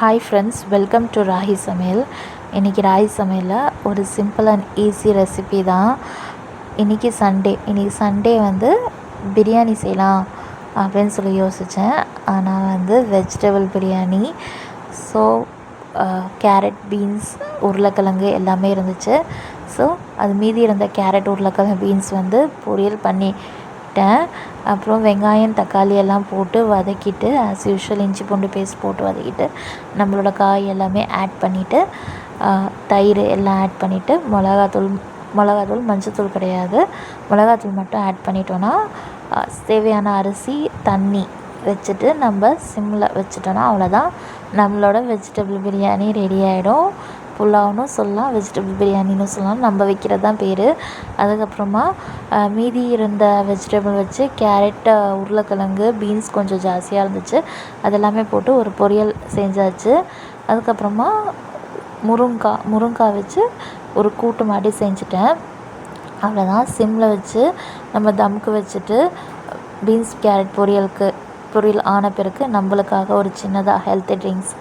Hi friends, welcome to ragi சமையல். இன்றைக்கி ராகி சமையலில் ஒரு சிம்பிள் அண்ட் ஈஸி ரெசிபி தான். இன்றைக்கி சண்டே வந்து பிரியாணி செய்யலாம் அப்படின்னு சொல்லி யோசித்தேன். ஆனால் வந்து vegetable biryani. So carrot, beans, உருளைக்கிழங்கு எல்லாமே இருந்துச்சு. ஸோ அது மீதி இருந்த கேரட், உருளைக்கிழங்கு, பீன்ஸ் வந்து பொரியல் பண்ணிட்டேன். அப்புறம் வெங்காயம், தக்காளி எல்லாம் போட்டு வதக்கிட்டு, ஆஸ் யூஷுவல் இஞ்சி பூண்டு பேஸ்ட் போட்டு வதக்கிட்டு, நம்மளோட காய் எல்லாமே ஆட் பண்ணிவிட்டு, தயிர் எல்லாம் ஆட் பண்ணிவிட்டு, மிளகாத்தூள் மஞ்சத்தூள் கிடையாது, மிளகாத்தூள் மட்டும் ஆட் பண்ணிட்டோன்னா தேவையான அரிசி, தண்ணி வச்சுட்டு நம்ம சிம்மில் வச்சுட்டோன்னா அவ்வளோதான், நம்மளோட வெஜிடபிள் பிரியாணி ரெடி ஆகிடும். புலாவ்னு சொல்லலாம், வெஜிடபிள் பிரியாணின்னு சொல்லலாம், நம்ம வைக்கிறது தான் பேர். அதுக்கப்புறமா மீதி இருந்த வெஜிடபிள் வச்சு கேரட், உருளைக்கிழங்கு, பீன்ஸ் கொஞ்சம் ஜாஸ்தியாக இருந்துச்சு, அதெல்லாமே போட்டு ஒரு பொரியல் செஞ்சாச்சு. அதுக்கப்புறமா முருங்காய் வச்சு ஒரு கூட்டு மாதிரி செஞ்சுட்டேன். அவ்வளோதான். சிம்மில் வச்சு நம்ம தம்க்கு வச்சுட்டு பீன்ஸ் கேரட் பொரியல் ஆன பிறகு நம்மளுக்காக ஒரு சின்னதாக ஹெல்த்தி ட்ரிங்க்ஸ்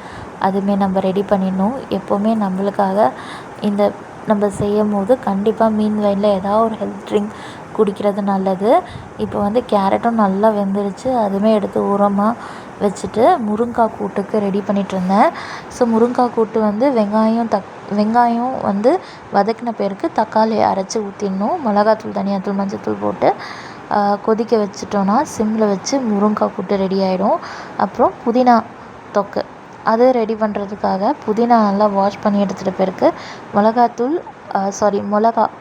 அதுவுமே நம்ம ரெடி பண்ணிடணும். எப்போவுமே நம்மளுக்காக நம்ம செய்யும் போது கண்டிப்பாக மீன் லைனில் ஏதாவது ஒரு ஹெல்த் ட்ரிங்க் குடிக்கிறது நல்லது. இப்போ வந்து கேரட்டும் நல்லா வெந்துருச்சு, அதுவுமே எடுத்து ஓரமாக வச்சுட்டு முருங்காய் கூட்டுக்கு ரெடி பண்ணிகிட்ருந்தேன். ஸோ முருங்காய் கூட்டு வந்து வெங்காயம் வந்து வதக்கின பிறகு தக்காளியை அரைச்சி ஊற்றிடணும். மிளகாத்தூள், தனியாத்தூள், மஞ்சத்தூள் போட்டு கொதிக்க வச்சிட்டோன்னா சிம்மில் வச்சு முருங்காய் கூட்டு ரெடி ஆகிடும். அப்புறம் புதினா தொக்கு அது ரெடி பண்ணுறதுக்காக புதினா நல்லா வாஷ் பண்ணி எடுத்துகிட்ட பிறகு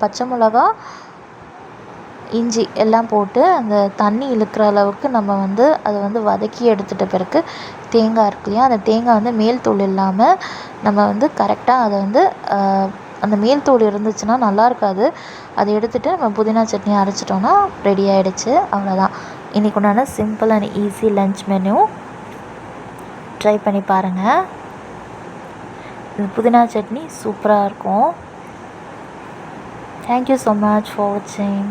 பச்சை மிளகா, இஞ்சி எல்லாம் போட்டு அந்த தண்ணி இழுக்கிற அளவுக்கு நம்ம வந்து அதை வந்து வதக்கி எடுத்துகிட்ட பிறகு தேங்காய் இருக்கு இல்லையா, அந்த தேங்காய் வந்து மேல் தோல் இல்லாமல் நம்ம வந்து கரெக்டாக அதை வந்து அந்த மேல் தோல் இருந்துச்சுன்னா நல்லா இருக்காது, அதை எடுத்துகிட்டு நம்ம புதினா சட்னி அரைச்சிட்டோன்னா ரெடி ஆகிடுச்சு. அவ்வளோதான். இன்றைக்கு உண்டான simple and easy lunch menu try பண்ணி பாருங்கள். இந்த புதினா சட்னி சூப்பராக இருக்கும். தேங்க்யூ ஸோ மச் ஃபார் வாட்சிங்.